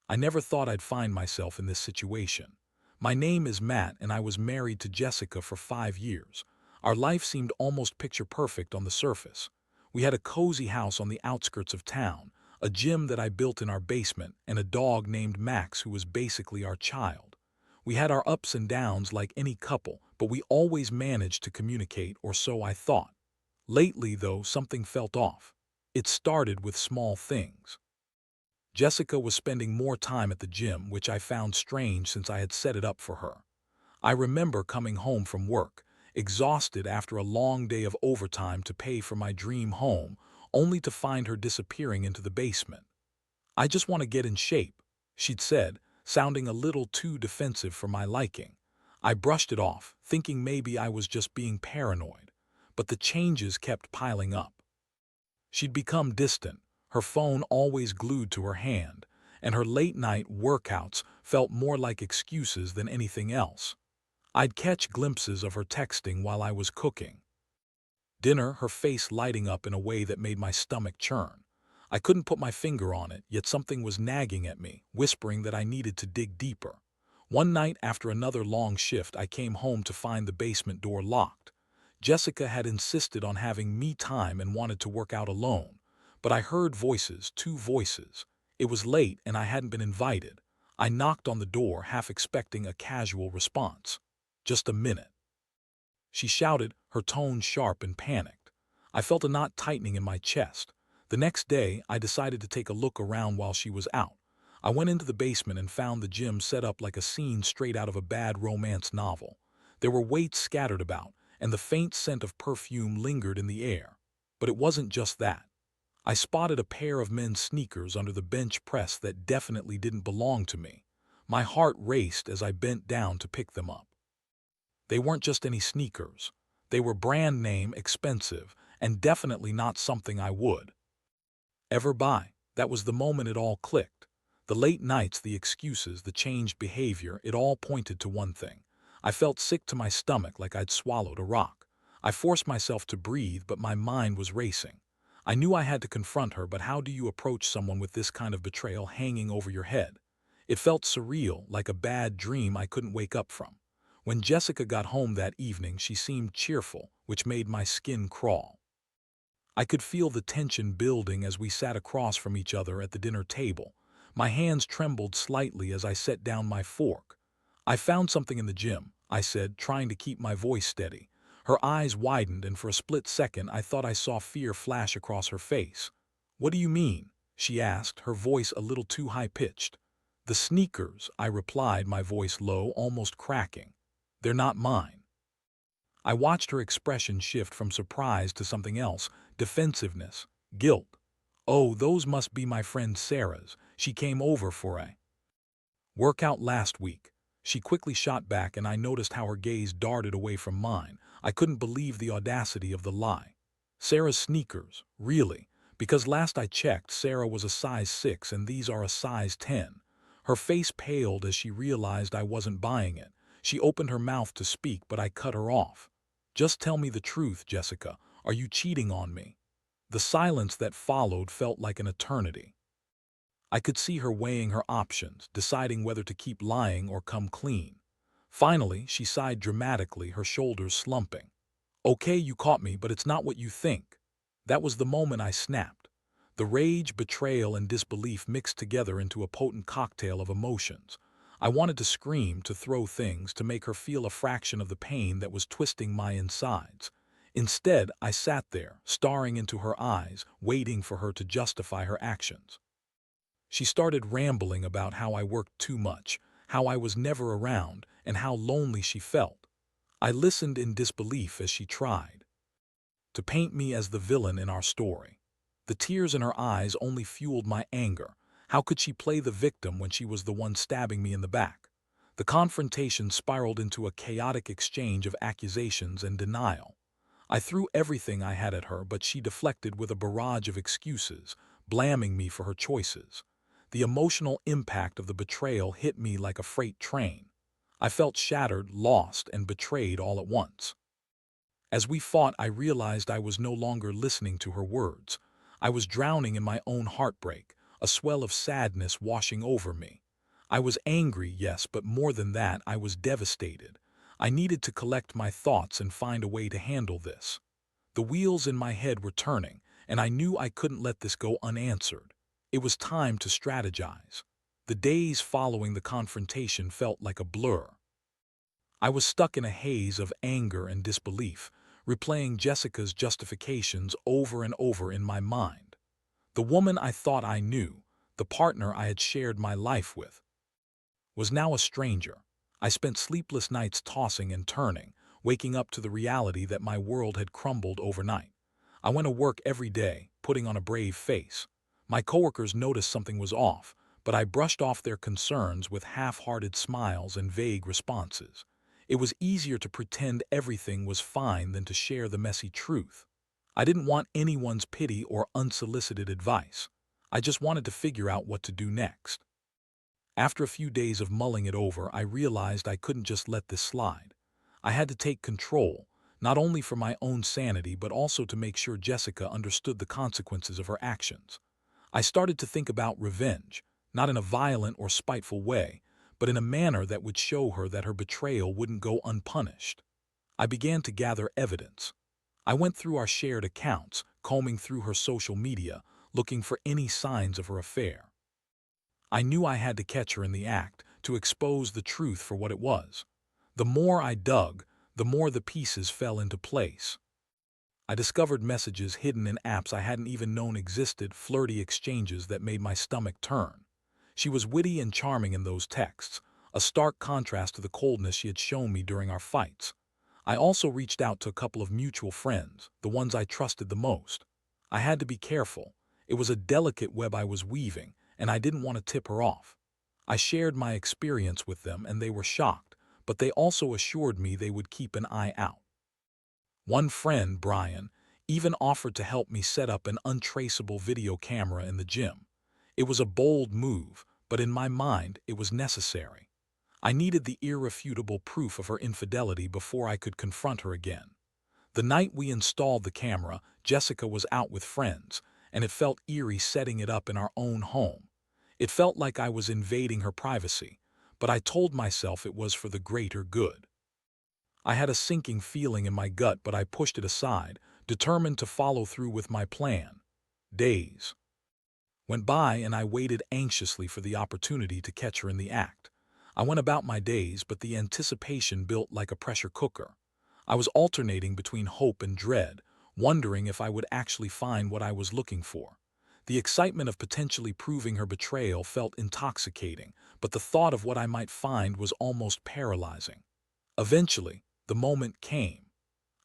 I never thought I'd find myself in this situation. My name is Matt, and I was married to Jessica for 5 years. Our life seemed almost picture perfect on the surface. We had a cozy house on the outskirts of town, a gym that I built in our basement, and a dog named Max who was basically our child. We had our ups and downs like any couple, but we always managed to communicate, or so I thought. Lately, though, something felt off. It started with small things. Jessica was spending more time at the gym, which I found strange since I had set it up for her. I remember coming home from work, exhausted after a long day of overtime to pay for my dream home, only to find her disappearing into the basement. "I just want to get in shape," she'd said, sounding a little too defensive for my liking. I brushed it off, thinking maybe I was just being paranoid. But the changes kept piling up. She'd become distant, her phone always glued to her hand, and her late-night workouts felt more like excuses than anything else. I'd catch glimpses of her texting while I was cooking dinner, her face lighting up in a way that made my stomach churn. I couldn't put my finger on it, yet something was nagging at me, whispering that I needed to dig deeper. One night after another long shift, I came home to find the basement door locked. Jessica had insisted on having me time and wanted to work out alone. But I heard voices, two voices. It was late and I hadn't been invited. I knocked on the door, half expecting a casual response. "Just a minute," she shouted, her tone sharp and panicked. I felt a knot tightening in my chest. The next day, I decided to take a look around while she was out. I went into the basement and found the gym set up like a scene straight out of a bad romance novel. There were weights scattered about, and the faint scent of perfume lingered in the air. But it wasn't just that. I spotted a pair of men's sneakers under the bench press that definitely didn't belong to me. My heart raced as I bent down to pick them up. They weren't just any sneakers. They were brand name, expensive, and definitely not something I would ever buy. That was the moment it all clicked. The late nights, the excuses, the changed behavior, it all pointed to one thing. I felt sick to my stomach, like I'd swallowed a rock. I forced myself to breathe, but my mind was racing. I knew I had to confront her, but how do you approach someone with this kind of betrayal hanging over your head? It felt surreal, like a bad dream I couldn't wake up from. When Jessica got home that evening, she seemed cheerful, which made my skin crawl. I could feel the tension building as we sat across from each other at the dinner table. My hands trembled slightly as I set down my fork. "I found something in the gym," I said, trying to keep my voice steady. Her eyes widened, and for a split second I thought I saw fear flash across her face. "What do you mean?" she asked, her voice a little too high-pitched. "The sneakers," I replied, my voice low, almost cracking. "They're not mine." I watched her expression shift from surprise to something else, defensiveness, guilt. "Oh, those must be my friend Sarah's. She came over for a workout last week." She quickly shot back, and I noticed how her gaze darted away from mine. I couldn't believe the audacity of the lie. "Sarah's sneakers, really?" Because last I checked, Sarah was a size 6 and these are a size 10. Her face paled as she realized I wasn't buying it. She opened her mouth to speak, but I cut her off. "Just tell me the truth, Jessica. Are you cheating on me?" The silence that followed felt like an eternity. I could see her weighing her options, deciding whether to keep lying or come clean. Finally, she sighed dramatically, her shoulders slumping. "Okay, you caught me, but it's not what you think." That was the moment I snapped. The rage, betrayal, and disbelief mixed together into a potent cocktail of emotions. I wanted to scream, to throw things, to make her feel a fraction of the pain that was twisting my insides. Instead, I sat there, staring into her eyes, waiting for her to justify her actions. She started rambling about how I worked too much, how I was never around, and how lonely she felt. I listened in disbelief as she tried to paint me as the villain in our story. The tears in her eyes only fueled my anger. How could she play the victim when she was the one stabbing me in the back? The confrontation spiraled into a chaotic exchange of accusations and denial. I threw everything I had at her, but she deflected with a barrage of excuses, blaming me for her choices. The emotional impact of the betrayal hit me like a freight train. I felt shattered, lost, and betrayed all at once. As we fought, I realized I was no longer listening to her words. I was drowning in my own heartbreak, a swell of sadness washing over me. I was angry, yes, but more than that, I was devastated. I needed to collect my thoughts and find a way to handle this. The wheels in my head were turning, and I knew I couldn't let this go unanswered. It was time to strategize. The days following the confrontation felt like a blur. I was stuck in a haze of anger and disbelief, replaying Jessica's justifications over and over in my mind. The woman I thought I knew, the partner I had shared my life with, was now a stranger. I spent sleepless nights tossing and turning, waking up to the reality that my world had crumbled overnight. I went to work every day, putting on a brave face. My coworkers noticed something was off, but I brushed off their concerns with half-hearted smiles and vague responses. It was easier to pretend everything was fine than to share the messy truth. I didn't want anyone's pity or unsolicited advice. I just wanted to figure out what to do next. After a few days of mulling it over, I realized I couldn't just let this slide. I had to take control, not only for my own sanity but also to make sure Jessica understood the consequences of her actions. I started to think about revenge, not in a violent or spiteful way, but in a manner that would show her that her betrayal wouldn't go unpunished. I began to gather evidence. I went through our shared accounts, combing through her social media, looking for any signs of her affair. I knew I had to catch her in the act, to expose the truth for what it was. The more I dug, the more the pieces fell into place. I discovered messages hidden in apps I hadn't even known existed, flirty exchanges that made my stomach turn. She was witty and charming in those texts, a stark contrast to the coldness she had shown me during our fights. I also reached out to a couple of mutual friends, the ones I trusted the most. I had to be careful. It was a delicate web I was weaving, and I didn't want to tip her off. I shared my experience with them, and they were shocked, but they also assured me they would keep an eye out. One friend, Brian, even offered to help me set up an untraceable video camera in the gym. It was a bold move, but in my mind, it was necessary. I needed the irrefutable proof of her infidelity before I could confront her again. The night we installed the camera, Jessica was out with friends, and it felt eerie setting it up in our own home. It felt like I was invading her privacy, but I told myself it was for the greater good. I had a sinking feeling in my gut, but I pushed it aside, determined to follow through with my plan. Days went by, and I waited anxiously for the opportunity to catch her in the act. I went about my days, but the anticipation built like a pressure cooker. I was alternating between hope and dread, wondering if I would actually find what I was looking for. The excitement of potentially proving her betrayal felt intoxicating, but the thought of what I might find was almost paralyzing. Eventually, the moment came.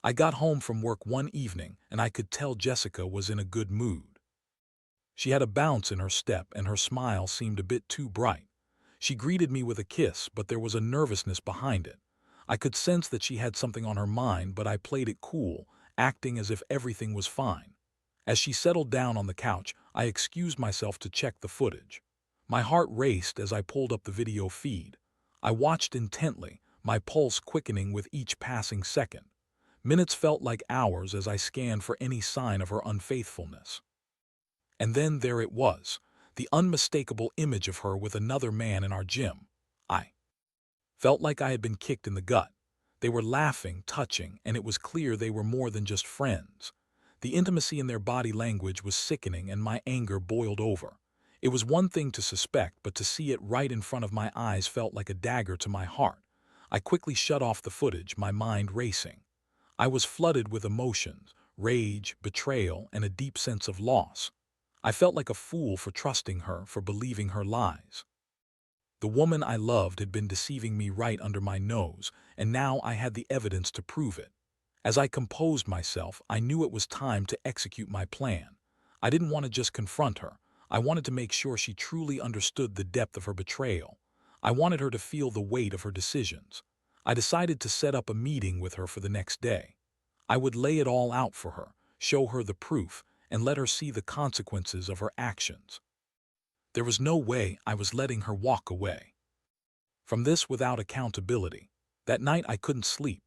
I got home from work one evening, and I could tell Jessica was in a good mood. She had a bounce in her step, and her smile seemed a bit too bright. She greeted me with a kiss, but there was a nervousness behind it. I could sense that she had something on her mind, but I played it cool, acting as if everything was fine. As she settled down on the couch, I excused myself to check the footage. My heart raced as I pulled up the video feed. I watched intently, my pulse quickening with each passing second. Minutes felt like hours as I scanned for any sign of her unfaithfulness. And then there it was, the unmistakable image of her with another man in our gym. I felt like I had been kicked in the gut. They were laughing, touching, and it was clear they were more than just friends. The intimacy in their body language was sickening, and my anger boiled over. It was one thing to suspect, but to see it right in front of my eyes felt like a dagger to my heart. I quickly shut off the footage, my mind racing. I was flooded with emotions, rage, betrayal, and a deep sense of loss. I felt like a fool for trusting her, for believing her lies. The woman I loved had been deceiving me right under my nose, and now I had the evidence to prove it. As I composed myself, I knew it was time to execute my plan. I didn't want to just confront her. I wanted to make sure she truly understood the depth of her betrayal. I wanted her to feel the weight of her decisions. I decided to set up a meeting with her for the next day. I would lay it all out for her, show her the proof, and let her see the consequences of her actions. There was no way I was letting her walk away from this without accountability. That night I couldn't sleep.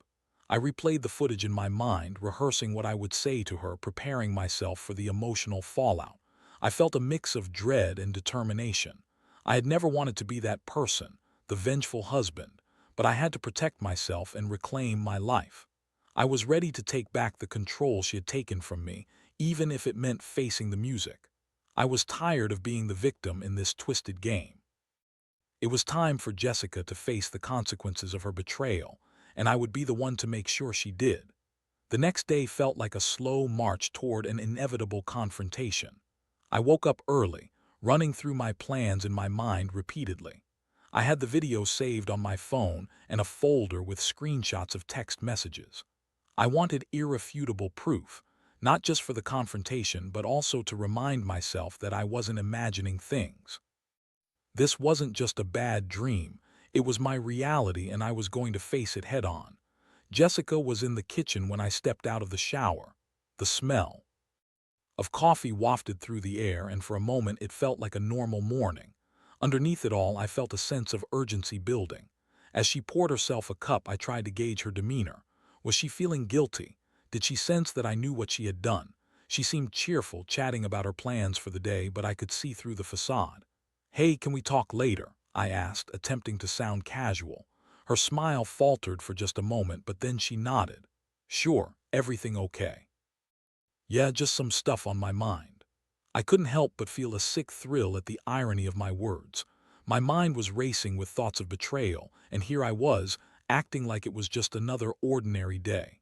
I replayed the footage in my mind, rehearsing what I would say to her, preparing myself for the emotional fallout. I felt a mix of dread and determination. I had never wanted to be that person, the vengeful husband, but I had to protect myself and reclaim my life. I was ready to take back the control she had taken from me, even if it meant facing the music. I was tired of being the victim in this twisted game. It was time for Jessica to face the consequences of her betrayal, and I would be the one to make sure she did. The next day felt like a slow march toward an inevitable confrontation. I woke up early, running through my plans in my mind repeatedly. I had the video saved on my phone and a folder with screenshots of text messages. I wanted irrefutable proof, not just for the confrontation but also to remind myself that I wasn't imagining things. This wasn't just a bad dream, it was my reality and I was going to face it head on. Jessica was in the kitchen when I stepped out of the shower. The smell of coffee wafted through the air, and for a moment it felt like a normal morning. Underneath it all, I felt a sense of urgency building. As she poured herself a cup, I tried to gauge her demeanor. Was she feeling guilty? Did she sense that I knew what she had done? She seemed cheerful, chatting about her plans for the day, but I could see through the facade. "Hey, can we talk later?" I asked, attempting to sound casual. Her smile faltered for just a moment, but then she nodded. "Sure, everything okay?" "Yeah, just some stuff on my mind." I couldn't help but feel a sick thrill at the irony of my words. My mind was racing with thoughts of betrayal, and here I was, acting like it was just another ordinary day.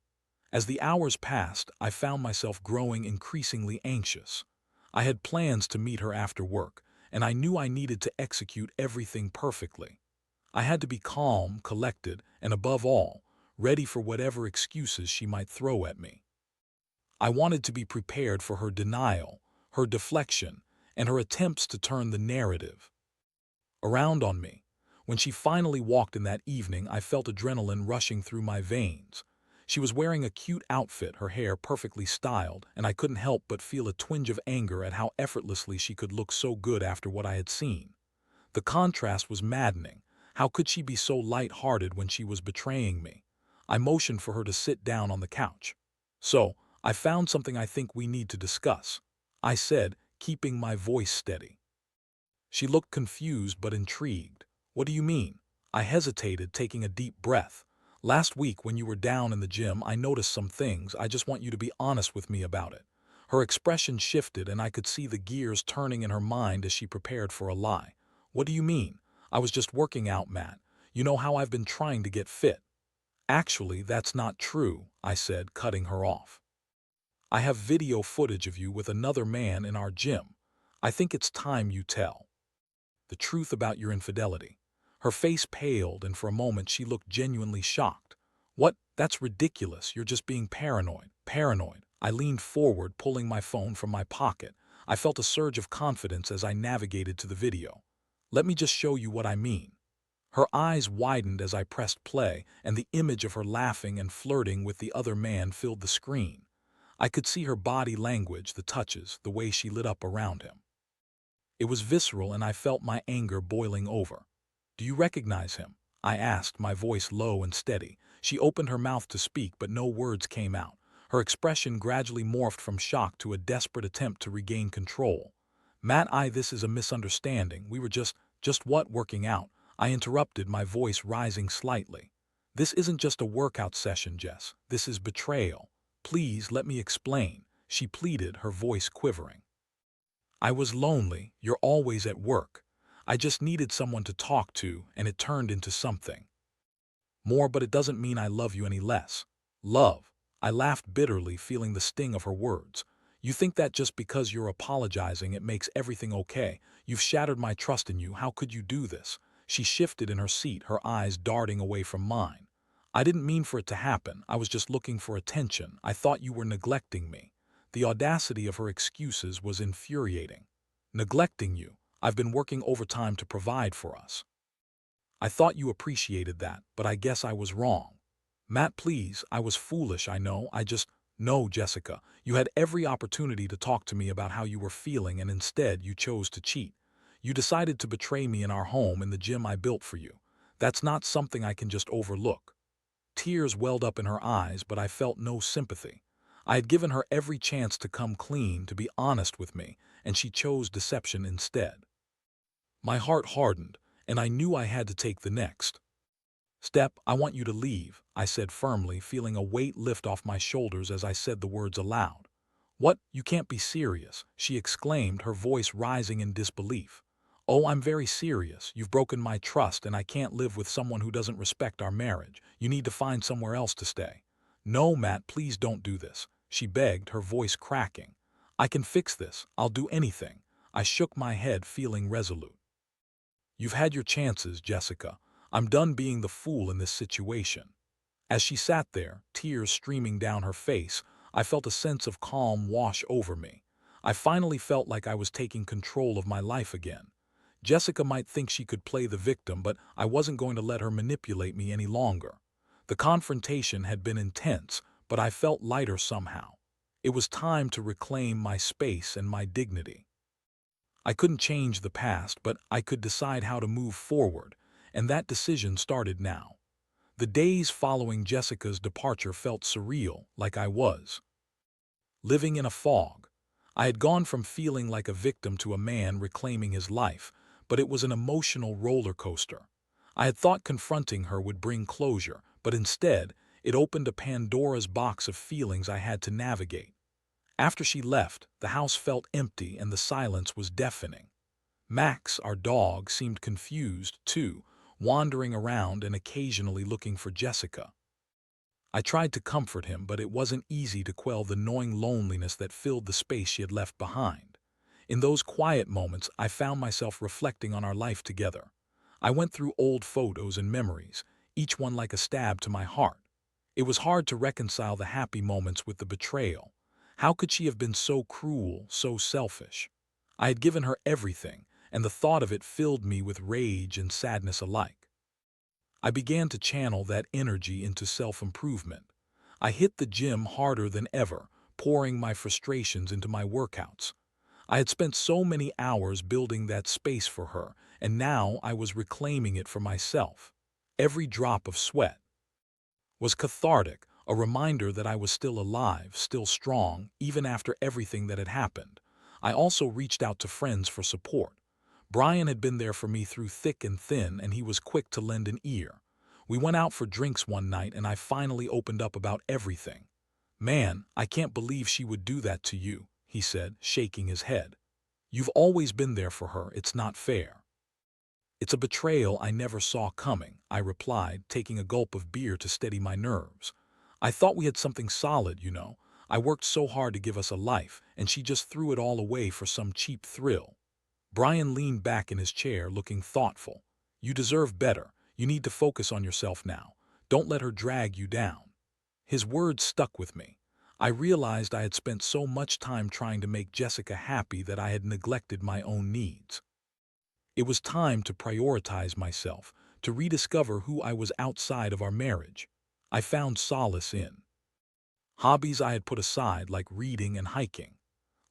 As the hours passed, I found myself growing increasingly anxious. I had plans to meet her after work, and I knew I needed to execute everything perfectly. I had to be calm, collected, and above all, ready for whatever excuses she might throw at me. I wanted to be prepared for her denial, her deflection, and her attempts to turn the narrative around on me. When she finally walked in that evening, I felt adrenaline rushing through my veins. She was wearing a cute outfit, her hair perfectly styled, and I couldn't help but feel a twinge of anger at how effortlessly she could look so good after what I had seen. The contrast was maddening. How could she be so light-hearted when she was betraying me? I motioned for her to sit down on the couch. "So, I found something I think we need to discuss," I said, keeping my voice steady. She looked confused but intrigued. "What do you mean?" I hesitated, taking a deep breath. "Last week when you were down in the gym, I noticed some things. I just want you to be honest with me about it." Her expression shifted, and I could see the gears turning in her mind as she prepared for a lie. "What do you mean?" "I was just working out, Matt. You know how I've been trying to get fit." "Actually, that's not true," I said, cutting her off. "I have video footage of you with another man in our gym. I think it's time you tell the truth about your infidelity." Her face paled, and for a moment she looked genuinely shocked. "What? That's ridiculous. You're just being paranoid." "Paranoid?" I leaned forward, pulling my phone from my pocket. I felt a surge of confidence as I navigated to the video. "Let me just show you what I mean." Her eyes widened as I pressed play, and the image of her laughing and flirting with the other man filled the screen. I could see her body language, the touches, the way she lit up around him. It was visceral, and I felt my anger boiling over. "Do you recognize him?" I asked, my voice low and steady. She opened her mouth to speak, but no words came out. Her expression gradually morphed from shock to a desperate attempt to regain control. "Matt, this is a misunderstanding. We were just what, working out?" I interrupted, my voice rising slightly. "This isn't just a workout session, Jess. This is betrayal. Please let me explain," she pleaded, her voice quivering. "I was lonely. You're always at work. I just needed someone to talk to, and it turned into something more, but it doesn't mean I love you any less." "Love?" I laughed bitterly, feeling the sting of her words. "You think that just because you're apologizing it makes everything okay? You've shattered my trust in you. How could you do this?" She shifted in her seat, her eyes darting away from mine. "I didn't mean for it to happen. I was just looking for attention. I thought you were neglecting me." The audacity of her excuses was infuriating. "Neglecting you? I've been working overtime to provide for us. I thought you appreciated that, but I guess I was wrong." "Matt, please, I was foolish, I know. No, Jessica, you had every opportunity to talk to me about how you were feeling, and instead you chose to cheat. You decided to betray me in our home, in the gym I built for you. That's not something I can just overlook." Tears welled up in her eyes, but I felt no sympathy. I had given her every chance to come clean, to be honest with me, and she chose deception instead. My heart hardened, and I knew I had to take the next step. "I want you to leave," I said firmly, feeling a weight lift off my shoulders as I said the words aloud. "What? You can't be serious," she exclaimed, her voice rising in disbelief. "Oh, I'm very serious. You've broken my trust, and I can't live with someone who doesn't respect our marriage. You need to find somewhere else to stay." "No, Matt, please don't do this," she begged, her voice cracking. "I can fix this. I'll do anything." I shook my head, feeling resolute. "You've had your chances, Jessica. I'm done being the fool in this situation." As she sat there, tears streaming down her face, I felt a sense of calm wash over me. I finally felt like I was taking control of my life again. Jessica might think she could play the victim, but I wasn't going to let her manipulate me any longer. The confrontation had been intense, but I felt lighter somehow. It was time to reclaim my space and my dignity. I couldn't change the past, but I could decide how to move forward, and that decision started now. The days following Jessica's departure felt surreal, like I was living in a fog. I had gone from feeling like a victim to a man reclaiming his life, but it was an emotional roller coaster. I had thought confronting her would bring closure, but instead, it opened a Pandora's box of feelings I had to navigate. After she left, the house felt empty and the silence was deafening. Max, our dog, seemed confused, too, wandering around and occasionally looking for Jessica. I tried to comfort him, but it wasn't easy to quell the gnawing loneliness that filled the space she had left behind. In those quiet moments, I found myself reflecting on our life together. I went through old photos and memories, each one like a stab to my heart. It was hard to reconcile the happy moments with the betrayal. How could she have been so cruel, so selfish? I had given her everything, and the thought of it filled me with rage and sadness alike. I began to channel that energy into self-improvement. I hit the gym harder than ever, pouring my frustrations into my workouts. I had spent so many hours building that space for her, and now I was reclaiming it for myself. Every drop of sweat was cathartic, a reminder that I was still alive, still strong, even after everything that had happened. I also reached out to friends for support. Brian had been there for me through thick and thin, and he was quick to lend an ear. We went out for drinks one night, and I finally opened up about everything. "Man, I can't believe she would do that to you," he said, shaking his head. "You've always been there for her. It's not fair." "It's a betrayal I never saw coming," I replied, taking a gulp of beer to steady my nerves. "I thought we had something solid, you know. I worked so hard to give us a life, and she just threw it all away for some cheap thrill." Brian leaned back in his chair, looking thoughtful. "You deserve better. You need to focus on yourself now. Don't let her drag you down." His words stuck with me. I realized I had spent so much time trying to make Jessica happy that I had neglected my own needs. It was time to prioritize myself, to rediscover who I was outside of our marriage. I found solace in hobbies I had put aside, like reading and hiking.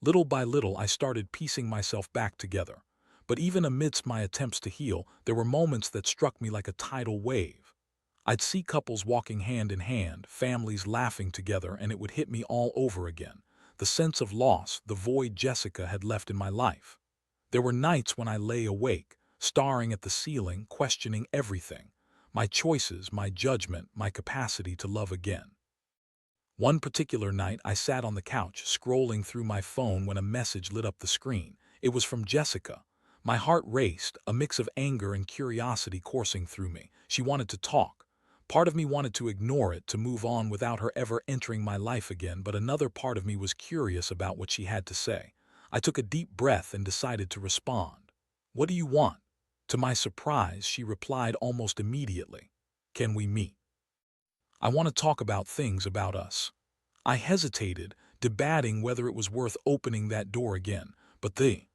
Little by little, I started piecing myself back together. But even amidst my attempts to heal, there were moments that struck me like a tidal wave. I'd see couples walking hand in hand, families laughing together, and it would hit me all over again. The sense of loss, the void Jessica had left in my life. There were nights when I lay awake, staring at the ceiling, questioning everything. My choices, my judgment, my capacity to love again. One particular night, I sat on the couch, scrolling through my phone when a message lit up the screen. It was from Jessica. My heart raced, a mix of anger and curiosity coursing through me. She wanted to talk. Part of me wanted to ignore it, to move on without her ever entering my life again, but another part of me was curious about what she had to say. I took a deep breath and decided to respond. "What do you want?" To my surprise, she replied almost immediately. "Can we meet? I want to talk about things about us." I hesitated, debating whether it was worth opening that door again, but the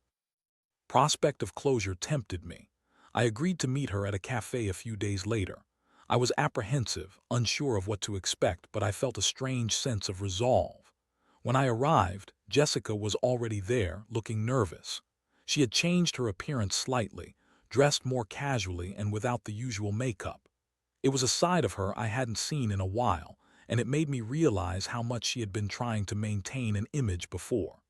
prospect of closure tempted me. I agreed to meet her at a cafe a few days later. I was apprehensive, unsure of what to expect, but I felt a strange sense of resolve. When I arrived, Jessica was already there, looking nervous. She had changed her appearance slightly, dressed more casually and without the usual makeup. It was a side of her I hadn't seen in a while, and it made me realize how much she had been trying to maintain an image before.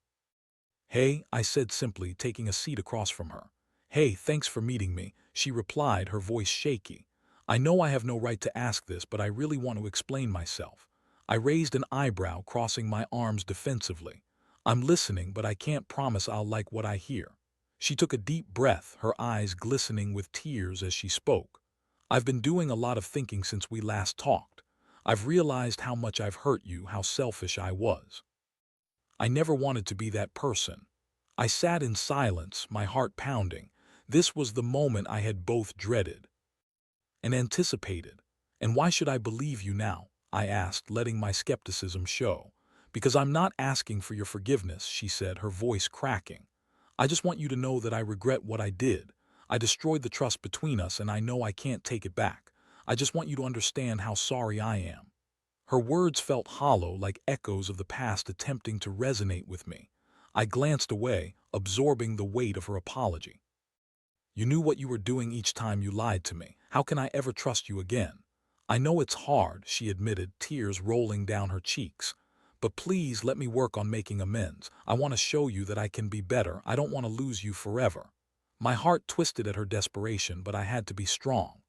"Hey," I said simply, taking a seat across from her. "Hey, thanks for meeting me," she replied, her voice shaky. "I know I have no right to ask this, but I really want to explain myself." I raised an eyebrow, crossing my arms defensively. "I'm listening, but I can't promise I'll like what I hear." She took a deep breath, her eyes glistening with tears as she spoke. "I've been doing a lot of thinking since we last talked. I've realized how much I've hurt you, how selfish I was. I never wanted to be that person." I sat in silence, my heart pounding. This was the moment I had both dreaded and anticipated. "And why should I believe you now?" I asked, letting my skepticism show. "Because I'm not asking for your forgiveness," she said, her voice cracking. "I just want you to know that I regret what I did. I destroyed the trust between us, and I know I can't take it back. I just want you to understand how sorry I am." Her words felt hollow, like echoes of the past attempting to resonate with me. I glanced away, absorbing the weight of her apology. "You knew what you were doing each time you lied to me. How can I ever trust you again?" "I know it's hard," she admitted, tears rolling down her cheeks. "But please let me work on making amends. I want to show you that I can be better. I don't want to lose you forever." My heart twisted at her desperation, but I had to be strong.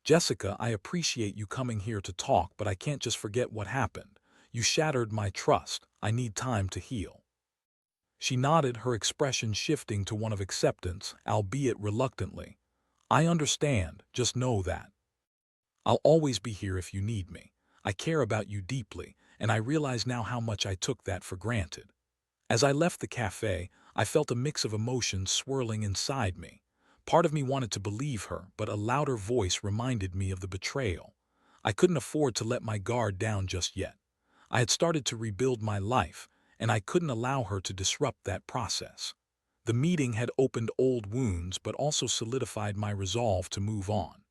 "Jessica, I appreciate you coming here to talk, but I can't just forget what happened. You shattered my trust. I need time to heal." She nodded, her expression shifting to one of acceptance, albeit reluctantly. "I understand, just know that. I'll always be here if you need me. I care about you deeply, and I realize now how much I took that for granted." As I left the cafe, I felt a mix of emotions swirling inside me. Part of me wanted to believe her, but a louder voice reminded me of the betrayal. I couldn't afford to let my guard down just yet. I had started to rebuild my life, and I couldn't allow her to disrupt that process. The meeting had opened old wounds, but also solidified my resolve to move on.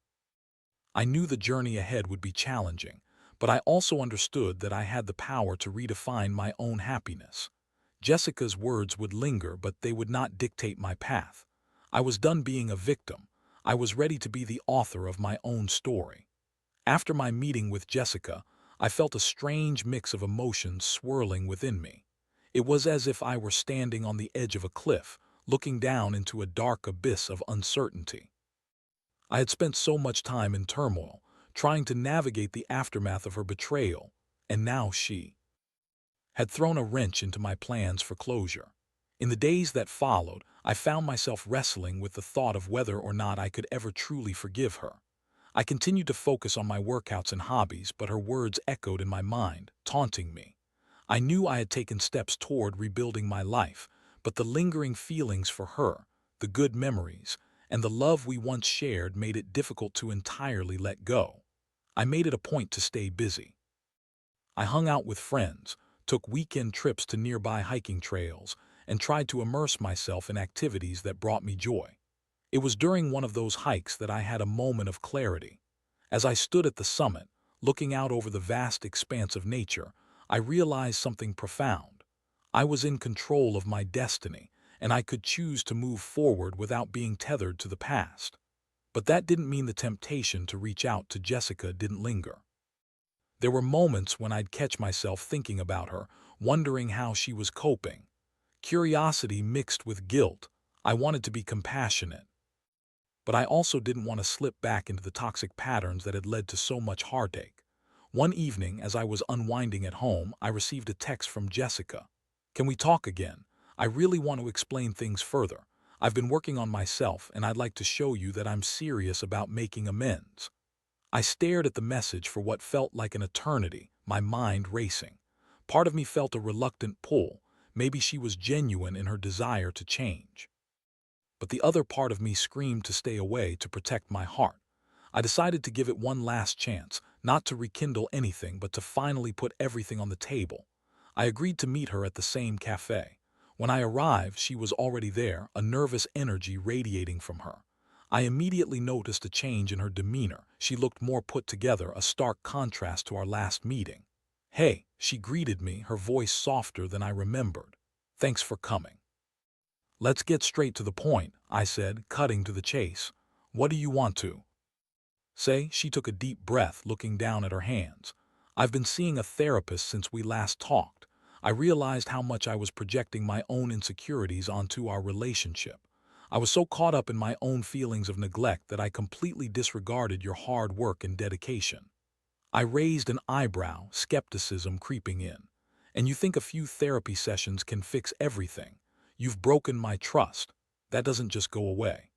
I knew the journey ahead would be challenging, but I also understood that I had the power to redefine my own happiness. Jessica's words would linger, but they would not dictate my path. I was done being a victim. I was ready to be the author of my own story. After my meeting with Jessica, I felt a strange mix of emotions swirling within me. It was as if I were standing on the edge of a cliff, looking down into a dark abyss of uncertainty. I had spent so much time in turmoil, trying to navigate the aftermath of her betrayal, and now she had thrown a wrench into my plans for closure. In the days that followed, I found myself wrestling with the thought of whether or not I could ever truly forgive her. I continued to focus on my workouts and hobbies, but her words echoed in my mind, taunting me. I knew I had taken steps toward rebuilding my life, but the lingering feelings for her, the good memories, and the love we once shared made it difficult to entirely let go. I made it a point to stay busy. I hung out with friends, took weekend trips to nearby hiking trails, and tried to immerse myself in activities that brought me joy. It was during one of those hikes that I had a moment of clarity. As I stood at the summit, looking out over the vast expanse of nature, I realized something profound. I was in control of my destiny, and I could choose to move forward without being tethered to the past. But that didn't mean the temptation to reach out to Jessica didn't linger. There were moments when I'd catch myself thinking about her, wondering how she was coping. Curiosity mixed with guilt. I wanted to be compassionate, but I also didn't want to slip back into the toxic patterns that had led to so much heartache. One evening, as I was unwinding at home, I received a text from Jessica. "Can we talk again? I really want to explain things further. I've been working on myself, and I'd like to show you that I'm serious about making amends." I stared at the message for what felt like an eternity, my mind racing. Part of me felt a reluctant pull. Maybe she was genuine in her desire to change. But the other part of me screamed to stay away, to protect my heart. I decided to give it one last chance, not to rekindle anything, but to finally put everything on the table. I agreed to meet her at the same cafe. When I arrived, she was already there, a nervous energy radiating from her. I immediately noticed a change in her demeanor. She looked more put together, a stark contrast to our last meeting. "Hey," she greeted me, her voice softer than I remembered. "Thanks for coming." "Let's get straight to the point," I said, cutting to the chase. "What do you want to say?" She took a deep breath, looking down at her hands. I've been seeing a therapist since we last talked. I realized how much I was projecting my own insecurities onto our relationship. I was so caught up in my own feelings of neglect that I completely disregarded your hard work and dedication." I raised an eyebrow, skepticism creeping in. "And you think a few therapy sessions can fix everything? You've broken my trust. That doesn't just go away."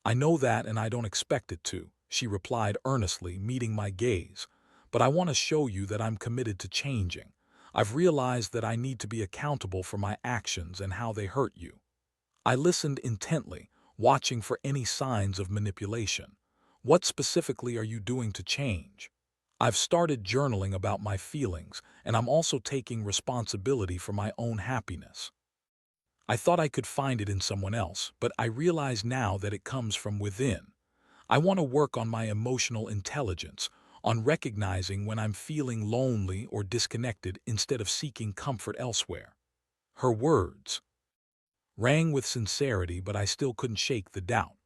"I know that, and I don't expect it to," she replied earnestly, meeting my gaze. "But I want to show you that I'm committed to changing. I've realized that I need to be accountable for my actions and how they hurt you." I listened intently, watching for any signs of manipulation. "What specifically are you doing to change?" "I've started journaling about my feelings, and I'm also taking responsibility for my own happiness. I thought I could find it in someone else, but I realize now that it comes from within. I want to work on my emotional intelligence, on recognizing when I'm feeling lonely or disconnected instead of seeking comfort elsewhere." Her words rang with sincerity, but I still couldn't shake the doubt.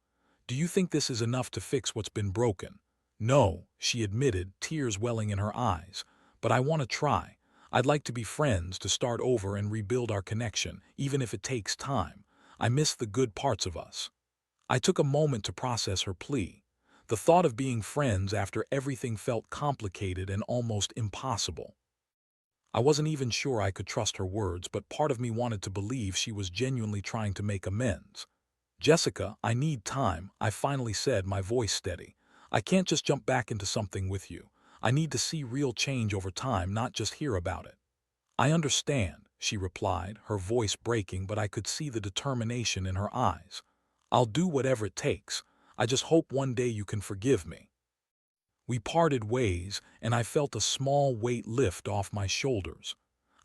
"Do you think this is enough to fix what's been broken?" "No," she admitted, tears welling in her eyes. "But I want to try. I'd like to be friends, to start over and rebuild our connection, even if it takes time. I miss the good parts of us." I took a moment to process her plea. The thought of being friends after everything felt complicated and almost impossible. I wasn't even sure I could trust her words, but part of me wanted to believe she was genuinely trying to make amends. "Jessica, I need time," I finally said, my voice steady. "I can't just jump back into something with you. I need to see real change over time, not just hear about it." "I understand," she replied, her voice breaking, but I could see the determination in her eyes. "I'll do whatever it takes. I just hope one day you can forgive me." We parted ways, and I felt a small weight lift off my shoulders.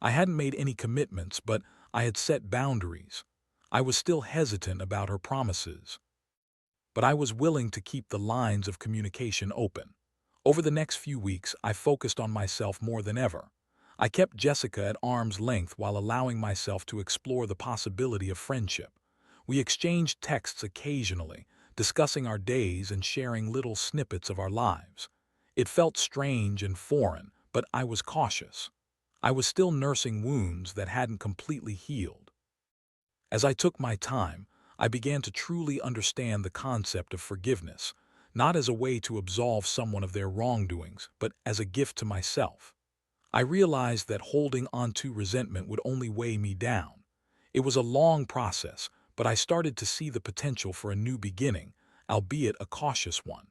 I hadn't made any commitments, but I had set boundaries. I was still hesitant about her promises, but I was willing to keep the lines of communication open. Over the next few weeks, I focused on myself more than ever. I kept Jessica at arm's length while allowing myself to explore the possibility of friendship. We exchanged texts occasionally, discussing our days and sharing little snippets of our lives. It felt strange and foreign, but I was cautious. I was still nursing wounds that hadn't completely healed. As I took my time, I began to truly understand the concept of forgiveness, not as a way to absolve someone of their wrongdoings, but as a gift to myself. I realized that holding on to resentment would only weigh me down. It was a long process, but I started to see the potential for a new beginning, albeit a cautious one.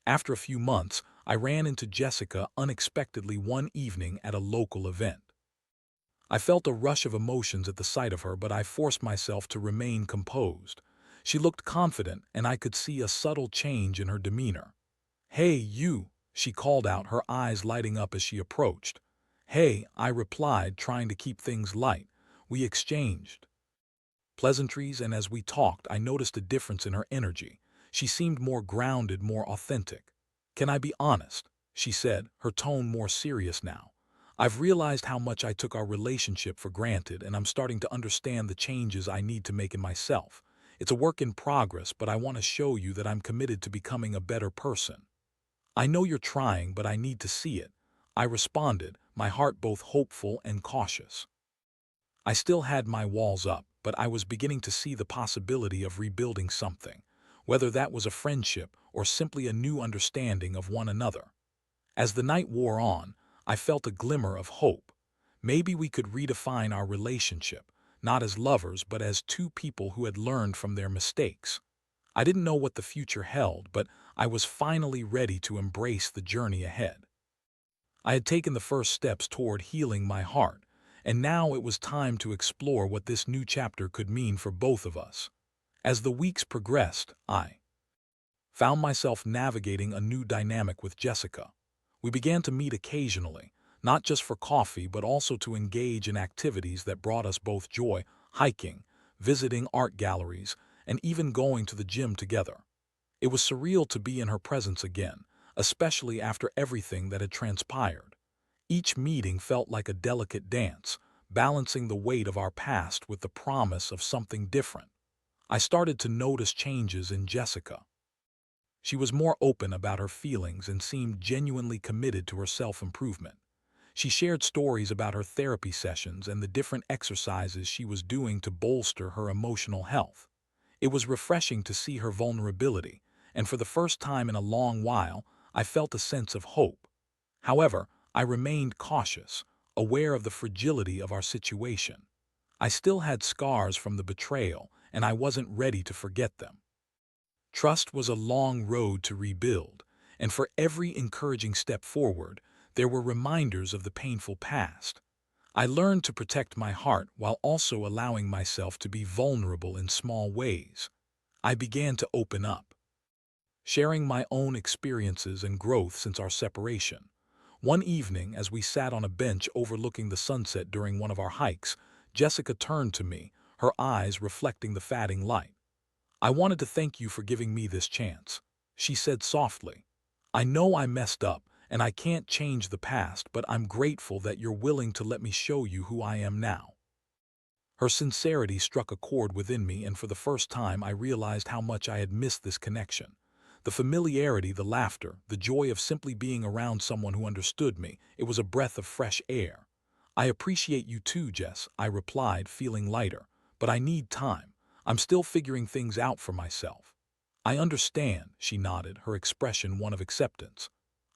After a few months, I ran into Jessica unexpectedly one evening at a local event. I felt a rush of emotions at the sight of her, but I forced myself to remain composed. She looked confident, and I could see a subtle change in her demeanor. "Hey, you," she called out, her eyes lighting up as she approached. "Hey," I replied, trying to keep things light. We exchanged pleasantries, and as we talked, I noticed a difference in her energy. She seemed more grounded, more authentic. "Can I be honest?" she said, her tone more serious now. "I've realized how much I took our relationship for granted, and I'm starting to understand the changes I need to make in myself. It's a work in progress, but I want to show you that I'm committed to becoming a better person." "I know you're trying, but I need to see it," I responded, my heart both hopeful and cautious. I still had my walls up, but I was beginning to see the possibility of rebuilding something, whether that was a friendship or simply a new understanding of one another. As the night wore on, I felt a glimmer of hope. Maybe we could redefine our relationship, not as lovers, but as two people who had learned from their mistakes. I didn't know what the future held, but I was finally ready to embrace the journey ahead. I had taken the first steps toward healing my heart, and now it was time to explore what this new chapter could mean for both of us. As the weeks progressed, I found myself navigating a new dynamic with Jessica. We began to meet occasionally, not just for coffee, but also to engage in activities that brought us both joy: hiking, visiting art galleries, and even going to the gym together. It was surreal to be in her presence again, especially after everything that had transpired. Each meeting felt like a delicate dance, balancing the weight of our past with the promise of something different. I started to notice changes in Jessica. She was more open about her feelings and seemed genuinely committed to her self-improvement. She shared stories about her therapy sessions and the different exercises she was doing to bolster her emotional health. It was refreshing to see her vulnerability, and for the first time in a long while, I felt a sense of hope. However, I remained cautious, aware of the fragility of our situation. I still had scars from the betrayal, and I wasn't ready to forget them. Trust was a long road to rebuild, and for every encouraging step forward, there were reminders of the painful past. I learned to protect my heart while also allowing myself to be vulnerable in small ways. I began to open up, sharing my own experiences and growth since our separation. One evening, as we sat on a bench overlooking the sunset during one of our hikes, Jessica turned to me, her eyes reflecting the fading light. "I wanted to thank you for giving me this chance," she said softly. "I know I messed up, and I can't change the past, but I'm grateful that you're willing to let me show you who I am now." Her sincerity struck a chord within me, and for the first time I realized how much I had missed this connection. The familiarity, the laughter, the joy of simply being around someone who understood me, it was a breath of fresh air. "I appreciate you too, Jess," I replied, feeling lighter. "But I need time. I'm still figuring things out for myself." "I understand," she nodded, her expression one of acceptance.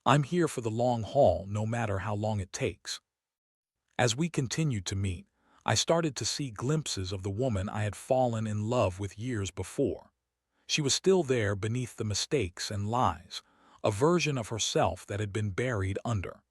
"I'm here for the long haul, no matter how long it takes." As we continued to meet, I started to see glimpses of the woman I had fallen in love with years before. She was still there beneath the mistakes and lies, a version of herself that had been buried under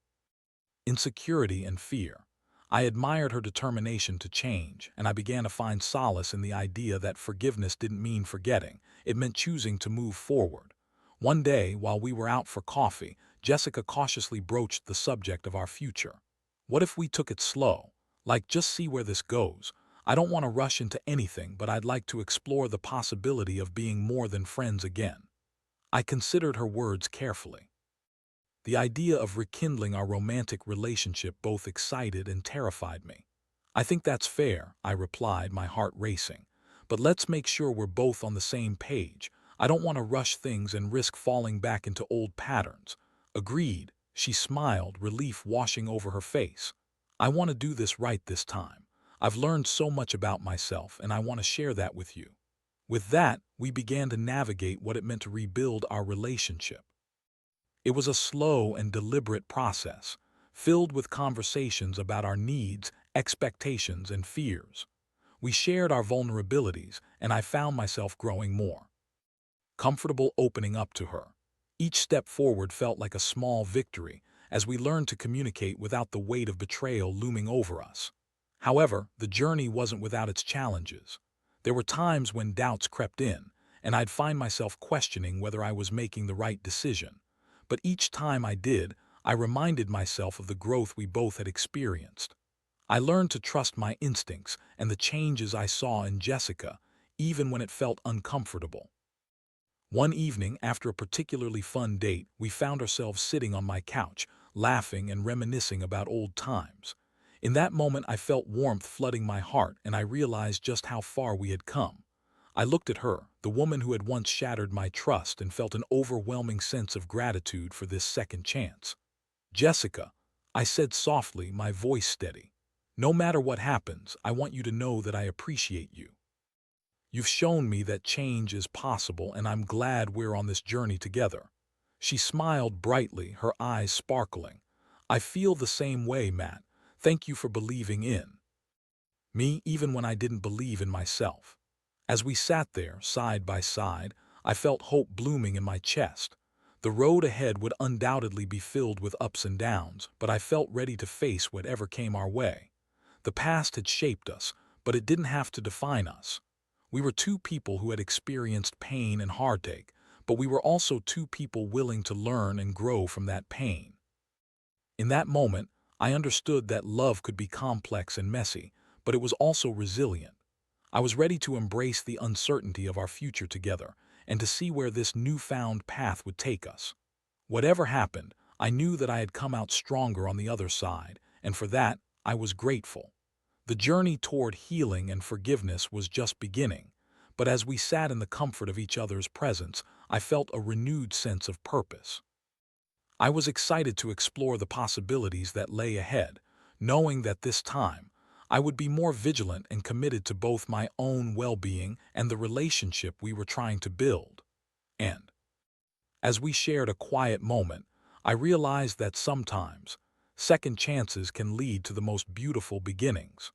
insecurity and fear. I admired her determination to change, and I began to find solace in the idea that forgiveness didn't mean forgetting, it meant choosing to move forward. One day, while we were out for coffee, Jessica cautiously broached the subject of our future. "What if we took it slow? Like, just see where this goes. I don't want to rush into anything, but I'd like to explore the possibility of being more than friends again." I considered her words carefully. The idea of rekindling our romantic relationship both excited and terrified me. "I think that's fair," I replied, my heart racing. "But let's make sure we're both on the same page. I don't want to rush things and risk falling back into old patterns." "Agreed," she smiled, relief washing over her face. "I want to do this right this time. I've learned so much about myself, and I want to share that with you." With that, we began to navigate what it meant to rebuild our relationship. It was a slow and deliberate process, filled with conversations about our needs, expectations, and fears. We shared our vulnerabilities, and I found myself growing more comfortable opening up to her. Each step forward felt like a small victory, as we learned to communicate without the weight of betrayal looming over us. However, the journey wasn't without its challenges. There were times when doubts crept in, and I'd find myself questioning whether I was making the right decision. But each time I did, I reminded myself of the growth we both had experienced. I learned to trust my instincts and the changes I saw in Jessica, even when it felt uncomfortable. One evening, after a particularly fun date, we found ourselves sitting on my couch, laughing and reminiscing about old times. In that moment, I felt warmth flooding my heart, and I realized just how far we had come. I looked at her, the woman who had once shattered my trust, and felt an overwhelming sense of gratitude for this second chance. "Jessica," I said softly, my voice steady, "no matter what happens, I want you to know that I appreciate you. You've shown me that change is possible, and I'm glad we're on this journey together." She smiled brightly, her eyes sparkling. "I feel the same way, Matt. Thank you for believing in me even when I didn't believe in myself." As we sat there, side by side, I felt hope blooming in my chest. The road ahead would undoubtedly be filled with ups and downs, but I felt ready to face whatever came our way. The past had shaped us, but it didn't have to define us. We were two people who had experienced pain and heartache, but we were also two people willing to learn and grow from that pain. In that moment, I understood that love could be complex and messy, but it was also resilient. I was ready to embrace the uncertainty of our future together and to see where this newfound path would take us. Whatever happened, I knew that I had come out stronger on the other side, and for that, I was grateful. The journey toward healing and forgiveness was just beginning, but as we sat in the comfort of each other's presence, I felt a renewed sense of purpose. I was excited to explore the possibilities that lay ahead, knowing that this time I would be more vigilant and committed to both my own well-being and the relationship we were trying to build. And, as we shared a quiet moment, I realized that sometimes second chances can lead to the most beautiful beginnings.